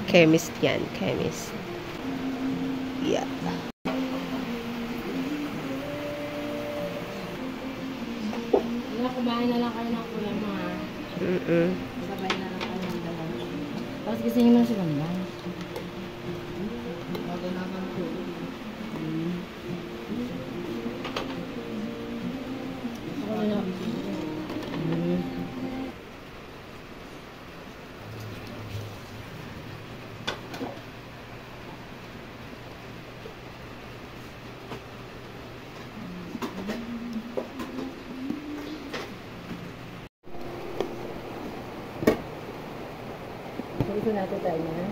Chemist yan. Chemist. Yeah. Kumain na lang kayo ng ulam mga. Sabay na lang kayo ng dalawa. Tapos gisingin mo na si Ganda. Bago na kang tulog. Ako na lang. Ito natin tayo na.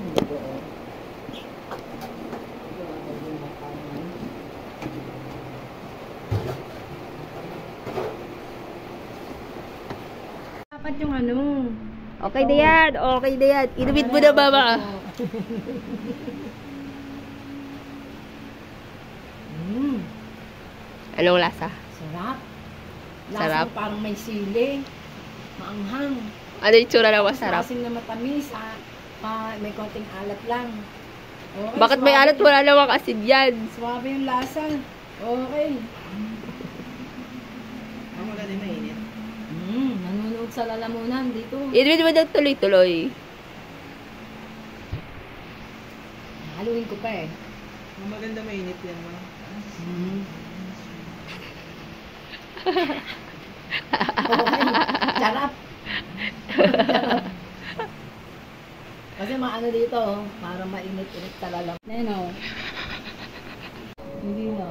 Dapat yung ano. Okay na yan. Okay na yan. Inumit mo na, mama. Anong lasa? Sarap. Sarap. Lasa parang may sili. Maanghang. Ano yung tsura na masarap? Masing na matamis. May konting alat lang. Okay, Bakit may alat? Wala namang asin yan. Swabe yung lasa. Okay. Ang maganda mainit. Nanonood sa lalamunan dito. Inumit mo na tuloy-tuloy. Haluin ko pa eh. Ang maganda mainit yan, ma. Okay. Charap. Kasi maano dito, para mainit-init talaga. Neno. Hindi no.